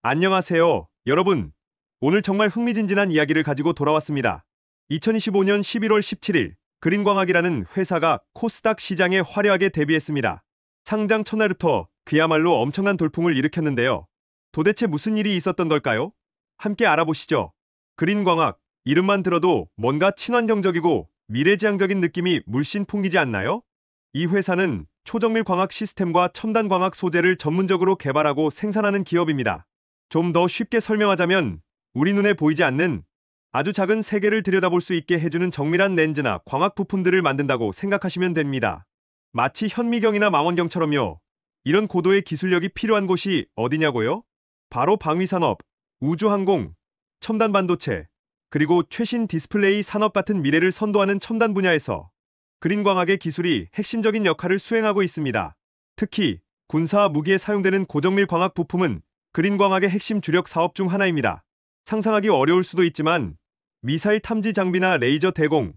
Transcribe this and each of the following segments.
안녕하세요, 여러분. 오늘 정말 흥미진진한 이야기를 가지고 돌아왔습니다. 2025년 11월 17일, 그린광학이라는 회사가 코스닥 시장에 화려하게 데뷔했습니다. 상장 첫날부터 그야말로 엄청난 돌풍을 일으켰는데요. 도대체 무슨 일이 있었던 걸까요? 함께 알아보시죠. 그린광학, 이름만 들어도 뭔가 친환경적이고 미래지향적인 느낌이 물씬 풍기지 않나요? 이 회사는 초정밀 광학 시스템과 첨단 광학 소재를 전문적으로 개발하고 생산하는 기업입니다. 좀 더 쉽게 설명하자면 우리 눈에 보이지 않는 아주 작은 세계를 들여다볼 수 있게 해주는 정밀한 렌즈나 광학 부품들을 만든다고 생각하시면 됩니다. 마치 현미경이나 망원경처럼요. 이런 고도의 기술력이 필요한 곳이 어디냐고요? 바로 방위산업, 우주항공, 첨단 반도체, 그리고 최신 디스플레이 산업 같은 미래를 선도하는 첨단 분야에서 그린광학의 기술이 핵심적인 역할을 수행하고 있습니다. 특히 군사와 무기에 사용되는 고정밀 광학 부품은 그린광학의 핵심 주력 사업 중 하나입니다. 상상하기 어려울 수도 있지만 미사일 탐지 장비나 레이저 대공,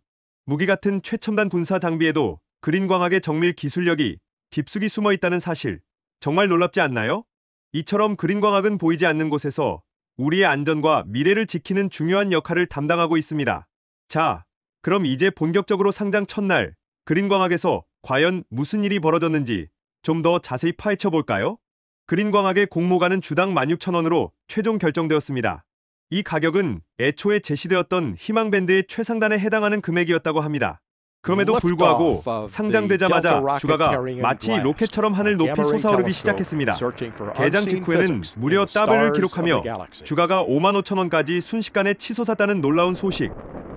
무기 같은 최첨단 군사 장비에도 그린광학의 정밀 기술력이 깊숙이 숨어 있다는 사실, 정말 놀랍지 않나요? 이처럼 그린광학은 보이지 않는 곳에서 우리의 안전과 미래를 지키는 중요한 역할을 담당하고 있습니다. 자, 그럼 이제 본격적으로 상장 첫날, 그린광학에서 과연 무슨 일이 벌어졌는지 좀 더 자세히 파헤쳐 볼까요? 그린광학의 공모가는 주당 16,000원으로 최종 결정되었습니다. 이 가격은 애초에 제시되었던 희망밴드의 최상단에 해당하는 금액이었다고 합니다. 그럼에도 불구하고 상장되자마자 주가가 마치 로켓처럼 하늘 높이 솟아오르기 시작했습니다. 개장 직후에는 무려 더블을 기록하며 주가가 55,000원까지 순식간에 치솟았다는 놀라운 소식.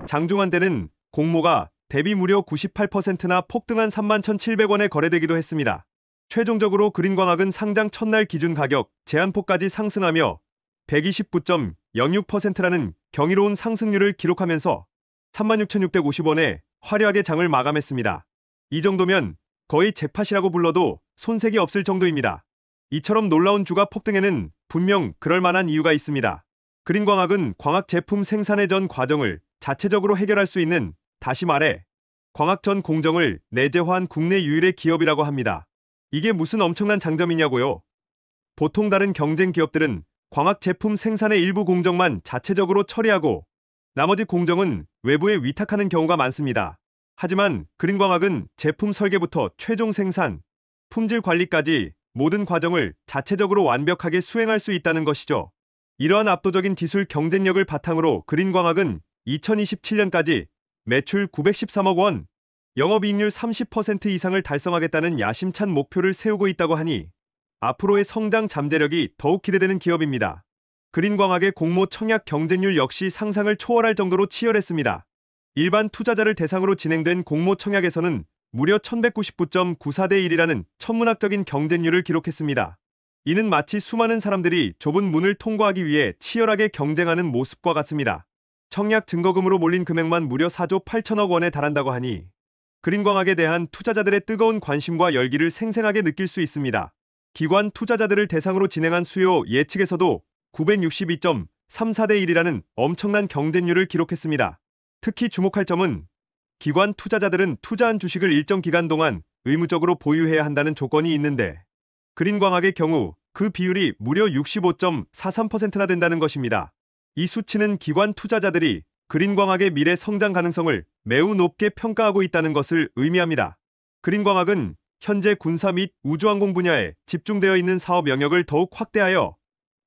장중한 때는 공모가 대비 무려 98%나 폭등한 31,700원에 거래되기도 했습니다. 최종적으로 그린광학은 상장 첫날 기준 가격 제한폭까지 상승하며 129.06%라는 경이로운 상승률을 기록하면서 36,650원에 화려하게 장을 마감했습니다. 이 정도면 거의 잭팟이라고 불러도 손색이 없을 정도입니다. 이처럼 놀라운 주가 폭등에는 분명 그럴 만한 이유가 있습니다. 그린광학은 광학 제품 생산의 전 과정을 자체적으로 해결할 수 있는, 다시 말해 광학 전 공정을 내재화한 국내 유일의 기업이라고 합니다. 이게 무슨 엄청난 장점이냐고요? 보통 다른 경쟁 기업들은 광학 제품 생산의 일부 공정만 자체적으로 처리하고 나머지 공정은 외부에 위탁하는 경우가 많습니다. 하지만 그린광학은 제품 설계부터 최종 생산, 품질 관리까지 모든 과정을 자체적으로 완벽하게 수행할 수 있다는 것이죠. 이러한 압도적인 기술 경쟁력을 바탕으로 그린광학은 2027년까지 매출 913억 원, 영업이익률 30% 이상을 달성하겠다는 야심찬 목표를 세우고 있다고 하니 앞으로의 성장 잠재력이 더욱 기대되는 기업입니다. 그린광학의 공모 청약 경쟁률 역시 상상을 초월할 정도로 치열했습니다. 일반 투자자를 대상으로 진행된 공모 청약에서는 무려 1199.94대 1이라는 천문학적인 경쟁률을 기록했습니다. 이는 마치 수많은 사람들이 좁은 문을 통과하기 위해 치열하게 경쟁하는 모습과 같습니다. 청약 증거금으로 몰린 금액만 무려 4조 8천억 원에 달한다고 하니 그린광학에 대한 투자자들의 뜨거운 관심과 열기를 생생하게 느낄 수 있습니다. 기관 투자자들을 대상으로 진행한 수요 예측에서도 962.34대 1이라는 엄청난 경쟁률을 기록했습니다. 특히 주목할 점은 기관 투자자들은 투자한 주식을 일정 기간 동안 의무적으로 보유해야 한다는 조건이 있는데 그린광학의 경우 그 비율이 무려 65.43%나 된다는 것입니다. 이 수치는 기관 투자자들이 그린광학의 미래 성장 가능성을 매우 높게 평가하고 있다는 것을 의미합니다. 그린광학은 현재 군사 및 우주항공 분야에 집중되어 있는 사업 영역을 더욱 확대하여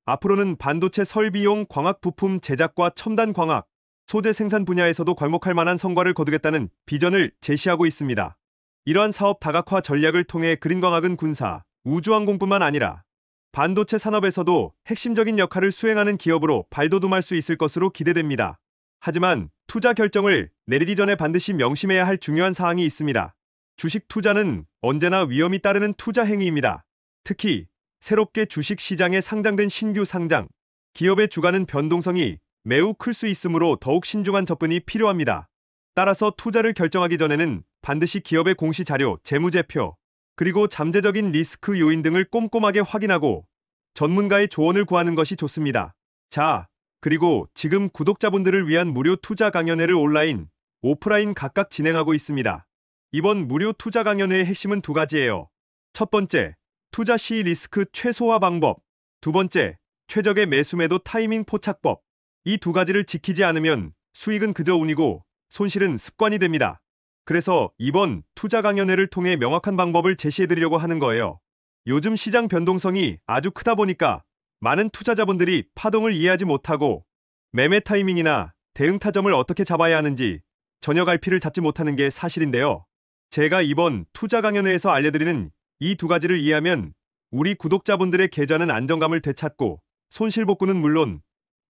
앞으로는 반도체 설비용 광학 부품 제작과 첨단 광학, 소재 생산 분야에서도 괄목할 만한 성과를 거두겠다는 비전을 제시하고 있습니다. 이러한 사업 다각화 전략을 통해 그린광학은 군사, 우주항공뿐만 아니라 반도체 산업에서도 핵심적인 역할을 수행하는 기업으로 발돋움할 수 있을 것으로 기대됩니다. 하지만 투자 결정을 내리기 전에 반드시 명심해야 할 중요한 사항이 있습니다. 주식 투자는 언제나 위험이 따르는 투자 행위입니다. 특히 새롭게 주식 시장에 상장된 신규 상장, 기업의 주가는 변동성이 매우 클 수 있으므로 더욱 신중한 접근이 필요합니다. 따라서 투자를 결정하기 전에는 반드시 기업의 공시 자료, 재무제표, 그리고 잠재적인 리스크 요인 등을 꼼꼼하게 확인하고 전문가의 조언을 구하는 것이 좋습니다. 자, 그리고 지금 구독자분들을 위한 무료 투자 강연회를 온라인, 오프라인 각각 진행하고 있습니다. 이번 무료 투자 강연회의 핵심은 두 가지예요. 첫 번째, 투자 시 리스크 최소화 방법. 두 번째, 최적의 매수매도 타이밍 포착법. 이 두 가지를 지키지 않으면 수익은 그저 운이고 손실은 습관이 됩니다. 그래서 이번 투자 강연회를 통해 명확한 방법을 제시해드리려고 하는 거예요. 요즘 시장 변동성이 아주 크다 보니까 많은 투자자분들이 파동을 이해하지 못하고 매매 타이밍이나 대응 타점을 어떻게 잡아야 하는지 전혀 갈피를 잡지 못하는 게 사실인데요. 제가 이번 투자 강연회에서 알려드리는 이 두 가지를 이해하면 우리 구독자분들의 계좌는 안정감을 되찾고 손실 복구는 물론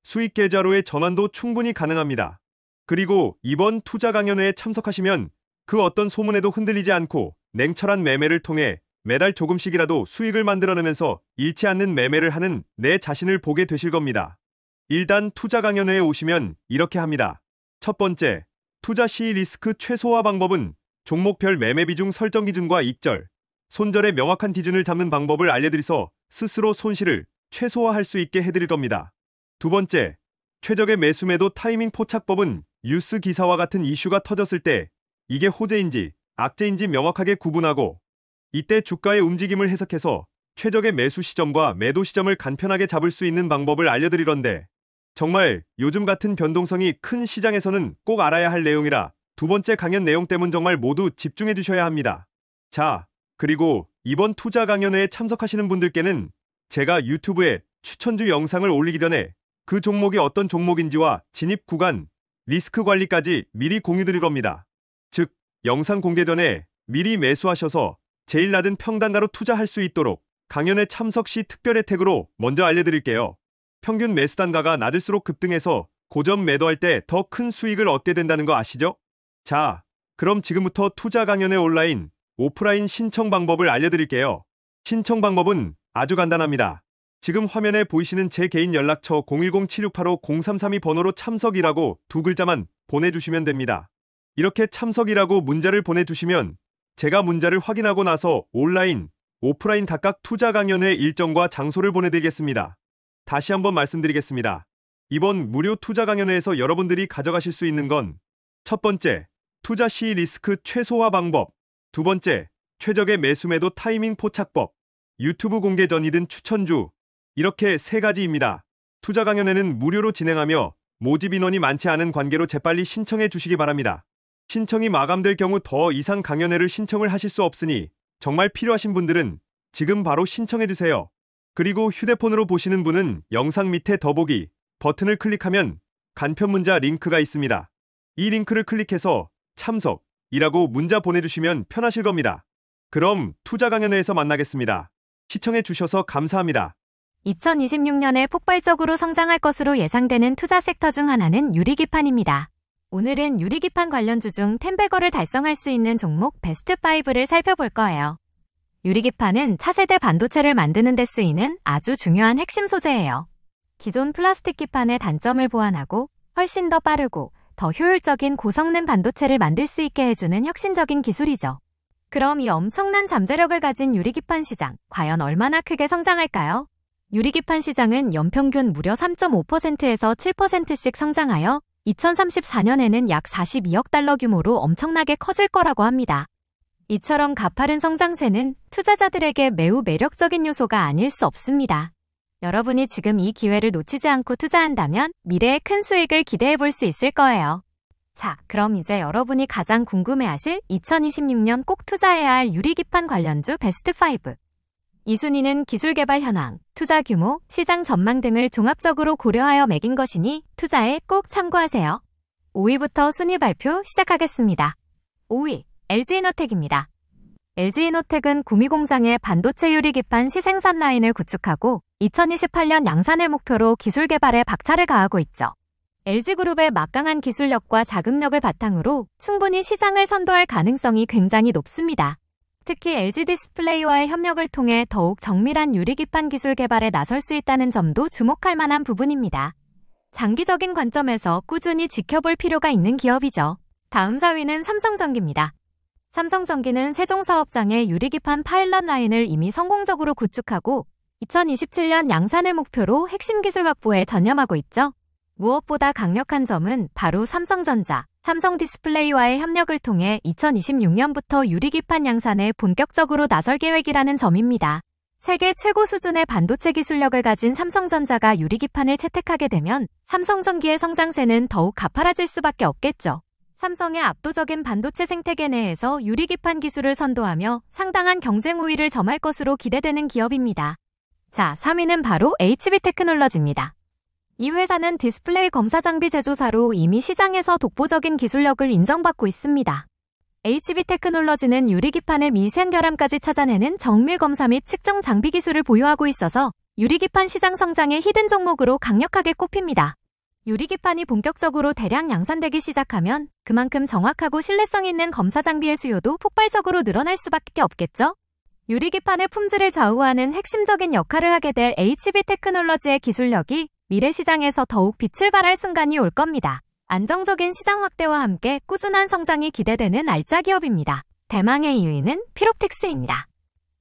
수익 계좌로의 전환도 충분히 가능합니다. 그리고 이번 투자 강연회에 참석하시면 그 어떤 소문에도 흔들리지 않고 냉철한 매매를 통해 매달 조금씩이라도 수익을 만들어내면서 잃지 않는 매매를 하는 내 자신을 보게 되실 겁니다. 일단 투자 강연회에 오시면 이렇게 합니다. 첫 번째, 투자 시 리스크 최소화 방법은 종목별 매매 비중 설정 기준과 익절, 손절의 명확한 기준을 잡는 방법을 알려드려서 스스로 손실을 최소화할 수 있게 해드릴 겁니다. 두 번째, 최적의 매수매도 타이밍 포착법은 뉴스 기사와 같은 이슈가 터졌을 때 이게 호재인지 악재인지 명확하게 구분하고 이때 주가의 움직임을 해석해서 최적의 매수 시점과 매도 시점을 간편하게 잡을 수 있는 방법을 알려드리던데 정말 요즘 같은 변동성이 큰 시장에서는 꼭 알아야 할 내용이라 두 번째 강연 내용 때문 정말 모두 집중해 주셔야 합니다. 자, 그리고 이번 투자 강연회에 참석하시는 분들께는 제가 유튜브에 추천주 영상을 올리기 전에 그 종목이 어떤 종목인지와 진입 구간, 리스크 관리까지 미리 공유드릴 겁니다. 즉, 영상 공개 전에 미리 매수하셔서 제일 낮은 평단가로 투자할 수 있도록 강연회 참석 시 특별 혜택으로 먼저 알려드릴게요. 평균 매수 단가가 낮을수록 급등해서 고점 매도할 때 더 큰 수익을 얻게 된다는 거 아시죠? 자, 그럼 지금부터 투자 강연회 온라인, 오프라인 신청 방법을 알려드릴게요. 신청 방법은 아주 간단합니다. 지금 화면에 보이시는 제 개인 연락처 010-7685-0332 번호로 참석이라고 두 글자만 보내주시면 됩니다. 이렇게 참석이라고 문자를 보내주시면 제가 문자를 확인하고 나서 온라인, 오프라인 각각 투자 강연회 일정과 장소를 보내드리겠습니다. 다시 한번 말씀드리겠습니다. 이번 무료 투자 강연회에서 여러분들이 가져가실 수 있는 건 첫 번째, 투자 시 리스크 최소화 방법. 두 번째, 최적의 매수매도 타이밍 포착법. 유튜브 공개 전이든 추천주. 이렇게 세 가지입니다. 투자 강연회는 무료로 진행하며 모집 인원이 많지 않은 관계로 재빨리 신청해 주시기 바랍니다. 신청이 마감될 경우 더 이상 강연회를 신청을 하실 수 없으니 정말 필요하신 분들은 지금 바로 신청해 주세요. 그리고 휴대폰으로 보시는 분은 영상 밑에 더보기 버튼을 클릭하면 간편 문자 링크가 있습니다. 이 링크를 클릭해서 참석이라고 문자 보내주시면 편하실 겁니다. 그럼 투자 강연회에서 만나겠습니다. 시청해 주셔서 감사합니다. 2026년에 폭발적으로 성장할 것으로 예상되는 투자 섹터 중 하나는 유리기판입니다. 오늘은 유리기판 관련주 중 10배거를 달성할 수 있는 종목 베스트 5를 살펴볼 거예요. 유리기판은 차세대 반도체를 만드는 데 쓰이는 아주 중요한 핵심 소재예요. 기존 플라스틱 기판의 단점을 보완하고 훨씬 더 빠르고 더 효율적인 고성능 반도체를 만들 수 있게 해주는 혁신적인 기술이죠. 그럼 이 엄청난 잠재력을 가진 유리기판 시장, 과연 얼마나 크게 성장할까요? 유리기판 시장은 연평균 무려 3.5%에서 7%씩 성장하여 2034년에는 약 42억 달러 규모로 엄청나게 커질 거라고 합니다. 이처럼 가파른 성장세는 투자자들에게 매우 매력적인 요소가 아닐 수 없습니다. 여러분이 지금 이 기회를 놓치지 않고 투자한다면 미래의 큰 수익을 기대해 볼 수 있을 거예요. 자, 그럼 이제 여러분이 가장 궁금해하실 2026년 꼭 투자해야 할 유리기판 관련주 베스트 5. 이 순위는 기술 개발 현황, 투자 규모, 시장 전망 등을 종합적으로 고려하여 매긴 것이니 투자에 꼭 참고하세요. 5위부터 순위 발표 시작하겠습니다. 5위, LG이노텍입니다. LG이노텍은 구미공장의 반도체 유리기판 시생산 라인을 구축하고 2028년 양산을 목표로 기술 개발에 박차를 가하고 있죠. LG그룹의 막강한 기술력과 자금력을 바탕으로 충분히 시장을 선도할 가능성이 굉장히 높습니다. 특히 LG디스플레이와의 협력을 통해 더욱 정밀한 유리기판 기술 개발에 나설 수 있다는 점도 주목할 만한 부분입니다. 장기적인 관점에서 꾸준히 지켜볼 필요가 있는 기업이죠. 다음 4위는 삼성전기입니다. 삼성전기는 세종사업장의 유리기판 파일럿 라인을 이미 성공적으로 구축하고 2027년 양산을 목표로 핵심 기술 확보에 전념하고 있죠. 무엇보다 강력한 점은 바로 삼성전자, 삼성디스플레이와의 협력을 통해 2026년부터 유리기판 양산에 본격적으로 나설 계획이라는 점입니다. 세계 최고 수준의 반도체 기술력을 가진 삼성전자가 유리기판을 채택하게 되면 삼성전기의 성장세는 더욱 가파라질 수밖에 없겠죠. 삼성의 압도적인 반도체 생태계 내에서 유리기판 기술을 선도하며 상당한 경쟁 우위를 점할 것으로 기대되는 기업입니다. 자, 3위는 바로 HB테크놀러지입니다. 이 회사는 디스플레이 검사 장비 제조사로 이미 시장에서 독보적인 기술력을 인정받고 있습니다. HB테크놀러지는 유리기판의 미세한 결함까지 찾아내는 정밀 검사 및 측정 장비 기술을 보유하고 있어서 유리기판 시장 성장의 히든 종목으로 강력하게 꼽힙니다. 유리기판이 본격적으로 대량 양산되기 시작하면 그만큼 정확하고 신뢰성 있는 검사 장비의 수요도 폭발적으로 늘어날 수밖에 없겠죠? 유리기판의 품질을 좌우하는 핵심적인 역할을 하게 될 HB테크놀러지의 기술력이 미래 시장에서 더욱 빛을 발할 순간이 올 겁니다. 안정적인 시장 확대와 함께 꾸준한 성장이 기대되는 알짜 기업입니다. 대망의 2위는 피롭틱스입니다.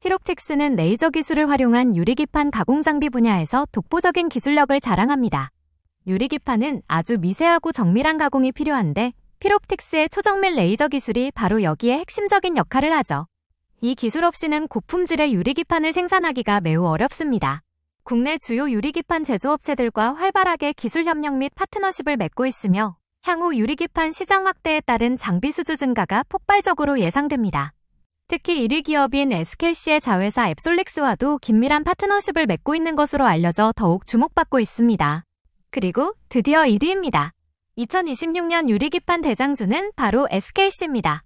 피롭틱스는 레이저 기술을 활용한 유리기판 가공 장비 분야에서 독보적인 기술력을 자랑합니다. 유리기판은 아주 미세하고 정밀한 가공이 필요한데 피롭틱스의 초정밀 레이저 기술이 바로 여기에 핵심적인 역할을 하죠. 이 기술 없이는 고품질의 유리기판을 생산하기가 매우 어렵습니다. 국내 주요 유리기판 제조업체들과 활발하게 기술 협력 및 파트너십을 맺고 있으며 향후 유리기판 시장 확대에 따른 장비 수주 증가가 폭발적으로 예상됩니다. 특히 1위 기업인 SKC의 자회사 앱솔릭스와도 긴밀한 파트너십을 맺고 있는 것으로 알려져 더욱 주목받고 있습니다. 그리고 드디어 1위입니다. 2026년 유리기판 대장주는 바로 SKC입니다.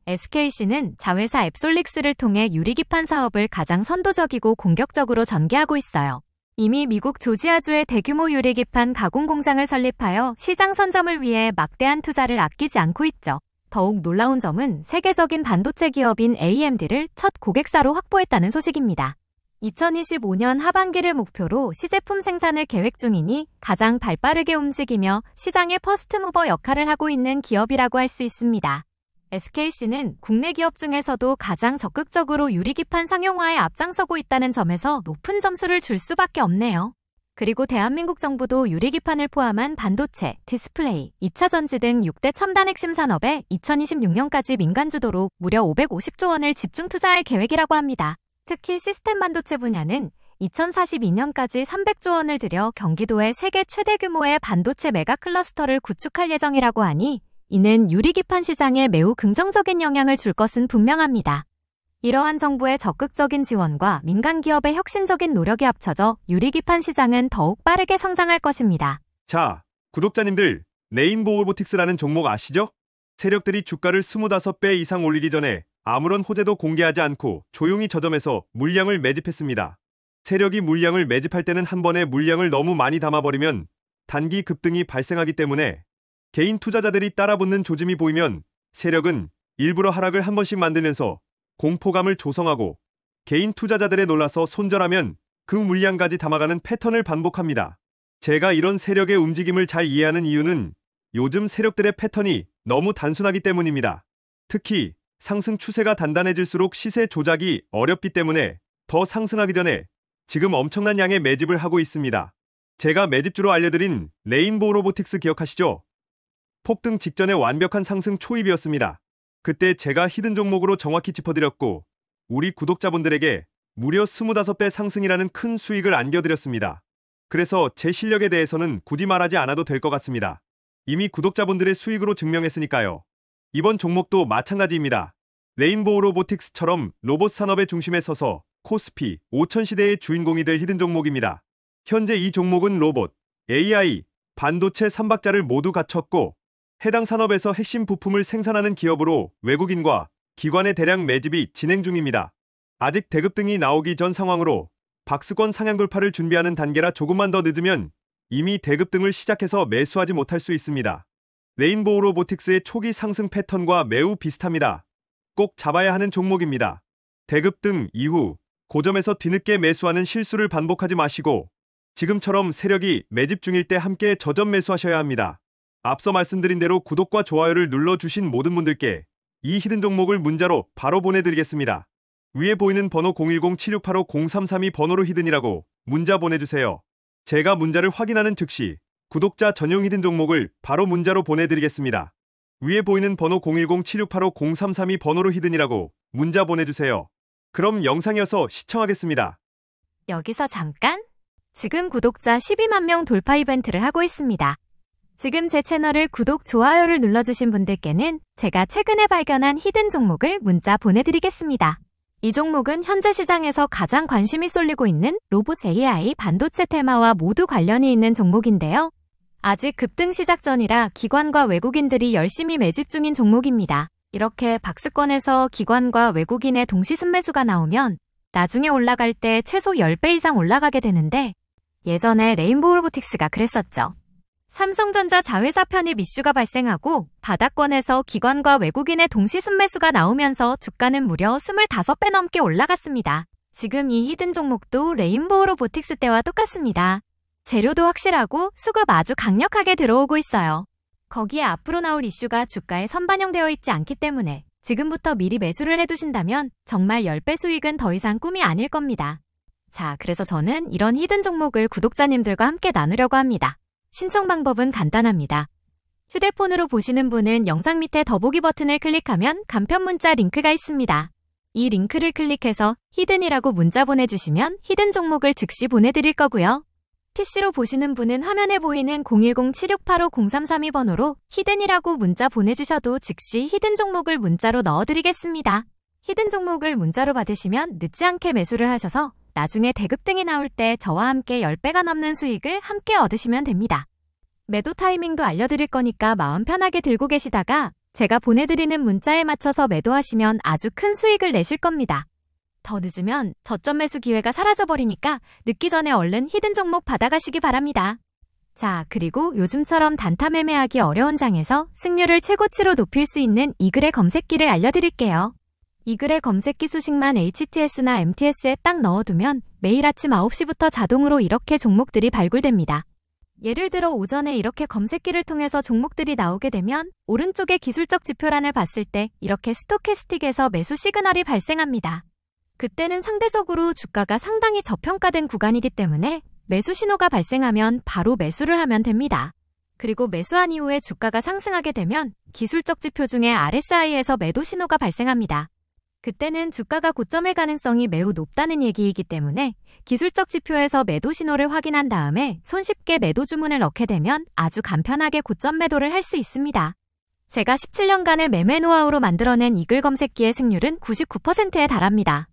SKC는 자회사 앱솔릭스를 통해 유리기판 사업을 가장 선도적이고 공격적으로 전개하고 있어요. 이미 미국 조지아주에 대규모 유리기판 가공 공장을 설립하여 시장 선점을 위해 막대한 투자를 아끼지 않고 있죠. 더욱 놀라운 점은 세계적인 반도체 기업인 AMD를 첫 고객사로 확보했다는 소식입니다. 2025년 하반기를 목표로 시제품 생산을 계획 중이니 가장 발빠르게 움직이며 시장의 퍼스트무버 역할을 하고 있는 기업이라고 할 수 있습니다. SKC는 국내 기업 중에서도 가장 적극적으로 유리기판 상용화에 앞장서고 있다는 점에서 높은 점수를 줄 수밖에 없네요. 그리고 대한민국 정부도 유리기판을 포함한 반도체, 디스플레이, 2차 전지 등 6대 첨단 핵심 산업에 2026년까지 민간 주도로 무려 550조 원을 집중 투자할 계획이라고 합니다. 특히 시스템 반도체 분야는 2042년까지 300조 원을 들여 경기도에 세계 최대 규모의 반도체 메가 클러스터를 구축할 예정이라고 하니 이는 유리기판 시장에 매우 긍정적인 영향을 줄 것은 분명합니다. 이러한 정부의 적극적인 지원과 민간 기업의 혁신적인 노력이 합쳐져 유리기판 시장은 더욱 빠르게 성장할 것입니다. 자, 구독자님들, 레인보우 로보틱스라는 종목 아시죠? 세력들이 주가를 25배 이상 올리기 전에 아무런 호재도 공개하지 않고 조용히 저점에서 물량을 매집했습니다. 세력이 물량을 매집할 때는 한 번에 물량을 너무 많이 담아버리면 단기 급등이 발생하기 때문에 개인 투자자들이 따라붙는 조짐이 보이면 세력은 일부러 하락을 한 번씩 만들면서 공포감을 조성하고 개인 투자자들에 놀라서 손절하면 그 물량까지 담아가는 패턴을 반복합니다. 제가 이런 세력의 움직임을 잘 이해하는 이유는 요즘 세력들의 패턴이 너무 단순하기 때문입니다. 특히 상승 추세가 단단해질수록 시세 조작이 어렵기 때문에 더 상승하기 전에 지금 엄청난 양의 매집을 하고 있습니다. 제가 매집주로 알려드린 레인보우 로보틱스 기억하시죠? 폭등 직전에 완벽한 상승 초입이었습니다. 그때 제가 히든 종목으로 정확히 짚어드렸고 우리 구독자분들에게 무려 25배 상승이라는 큰 수익을 안겨드렸습니다. 그래서 제 실력에 대해서는 굳이 말하지 않아도 될 것 같습니다. 이미 구독자분들의 수익으로 증명했으니까요. 이번 종목도 마찬가지입니다. 레인보우 로보틱스처럼 로봇 산업의 중심에 서서 코스피 5000 시대의 주인공이 될 히든 종목입니다. 현재 이 종목은 로봇, AI, 반도체 3박자를 모두 갖췄고 해당 산업에서 핵심 부품을 생산하는 기업으로 외국인과 기관의 대량 매집이 진행 중입니다. 아직 대급등이 나오기 전 상황으로 박스권 상향 돌파를 준비하는 단계라 조금만 더 늦으면 이미 대급등을 시작해서 매수하지 못할 수 있습니다. 레인보우 로보틱스의 초기 상승 패턴과 매우 비슷합니다. 꼭 잡아야 하는 종목입니다. 대급등 이후 고점에서 뒤늦게 매수하는 실수를 반복하지 마시고 지금처럼 세력이 매집 중일 때 함께 저점 매수하셔야 합니다. 앞서 말씀드린 대로 구독과 좋아요를 눌러주신 모든 분들께 이 히든 종목을 문자로 바로 보내드리겠습니다. 위에 보이는 번호 010-7685-0332 번호로 히든이라고 문자 보내주세요. 제가 문자를 확인하는 즉시 구독자 전용 히든 종목을 바로 문자로 보내드리겠습니다. 위에 보이는 번호 010-7685-0332 번호로 히든이라고 문자 보내주세요. 그럼 영상이어서 시청하겠습니다. 여기서 잠깐! 지금 구독자 12만 명 돌파 이벤트를 하고 있습니다. 지금 제 채널을 구독, 좋아요를 눌러주신 분들께는 제가 최근에 발견한 히든 종목을 문자 보내드리겠습니다. 이 종목은 현재 시장에서 가장 관심이 쏠리고 있는 로봇 AI 반도체 테마와 모두 관련이 있는 종목인데요. 아직 급등 시작 전이라 기관과 외국인들이 열심히 매집 중인 종목입니다. 이렇게 박스권에서 기관과 외국인의 동시 순매수가 나오면 나중에 올라갈 때 최소 10배 이상 올라가게 되는데 예전에 레인보우 로보틱스가 그랬었죠. 삼성전자 자회사 편입 이슈가 발생하고 바닥권에서 기관과 외국인의 동시 순매수가 나오면서 주가는 무려 25배 넘게 올라갔습니다. 지금 이 히든 종목도 레인보우 로보틱스 때와 똑같습니다. 재료도 확실하고 수급 아주 강력하게 들어오고 있어요. 거기에 앞으로 나올 이슈가 주가에 선반영되어 있지 않기 때문에 지금부터 미리 매수를 해두신다면 정말 10배 수익은 더 이상 꿈이 아닐 겁니다. 자, 그래서 저는 이런 히든 종목을 구독자님들과 함께 나누려고 합니다. 신청 방법은 간단합니다. 휴대폰으로 보시는 분은 영상 밑에 더보기 버튼을 클릭하면 간편 문자 링크가 있습니다. 이 링크를 클릭해서 히든이라고 문자 보내주시면 히든 종목을 즉시 보내드릴 거고요. PC로 보시는 분은 화면에 보이는 010-7685-0332번호로 히든이라고 문자 보내주셔도 즉시 히든 종목을 문자로 넣어드리겠습니다. 히든 종목을 문자로 받으시면 늦지 않게 매수를 하셔서 나중에 대급등이 나올 때 저와 함께 10배가 넘는 수익을 함께 얻으시면 됩니다. 매도 타이밍도 알려드릴 거니까 마음 편하게 들고 계시다가 제가 보내드리는 문자에 맞춰서 매도하시면 아주 큰 수익을 내실 겁니다. 더 늦으면 저점 매수 기회가 사라져버리니까 늦기 전에 얼른 히든 종목 받아가시기 바랍니다. 자, 그리고 요즘처럼 단타 매매하기 어려운 장에서 승률을 최고치로 높일 수 있는 이글의 검색기를 알려드릴게요. 이글의 검색기 수식만 HTS나 MTS에 딱 넣어두면 매일 아침 9시부터 자동으로 이렇게 종목들이 발굴됩니다. 예를 들어 오전에 이렇게 검색기를 통해서 종목들이 나오게 되면 오른쪽에 기술적 지표란을 봤을 때 이렇게 스토캐스틱에서 매수 시그널이 발생합니다. 그때는 상대적으로 주가가 상당히 저평가된 구간이기 때문에 매수 신호가 발생하면 바로 매수를 하면 됩니다. 그리고 매수한 이후에 주가가 상승하게 되면 기술적 지표 중에 RSI에서 매도 신호가 발생합니다. 그때는 주가가 고점일 가능성이 매우 높다는 얘기이기 때문에 기술적 지표에서 매도 신호를 확인한 다음에 손쉽게 매도 주문을 넣게 되면 아주 간편하게 고점 매도를 할 수 있습니다. 제가 17년간의 매매 노하우로 만들어낸 이글 검색기의 승률은 99%에 달합니다.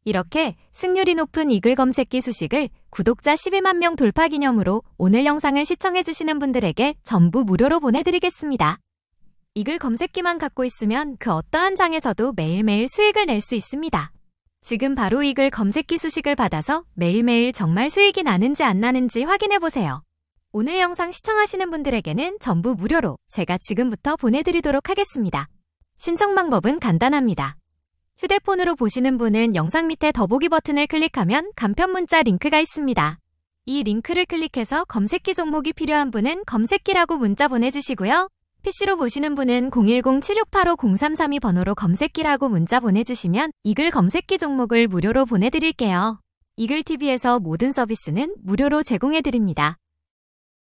이렇게 승률이 높은 이글 검색기 수식을 구독자 12만 명 돌파 기념으로 오늘 영상을 시청해주시는 분들에게 전부 무료로 보내드리겠습니다. 이글 검색기만 갖고 있으면 그 어떠한 장에서도 매일매일 수익을 낼 수 있습니다. 지금 바로 이글 검색기 수식을 받아서 매일매일 정말 수익이 나는지 안 나는지 확인해보세요. 오늘 영상 시청하시는 분들에게는 전부 무료로 제가 지금부터 보내드리도록 하겠습니다. 신청 방법은 간단합니다. 휴대폰으로 보시는 분은 영상 밑에 더보기 버튼을 클릭하면 간편 문자 링크가 있습니다. 이 링크를 클릭해서 검색기 종목이 필요한 분은 검색기라고 문자 보내주시고요. PC로 보시는 분은 010-7685-0332번호로 검색기라고 문자 보내주시면 이글 검색기 종목을 무료로 보내드릴게요. 이글TV에서 모든 서비스는 무료로 제공해드립니다.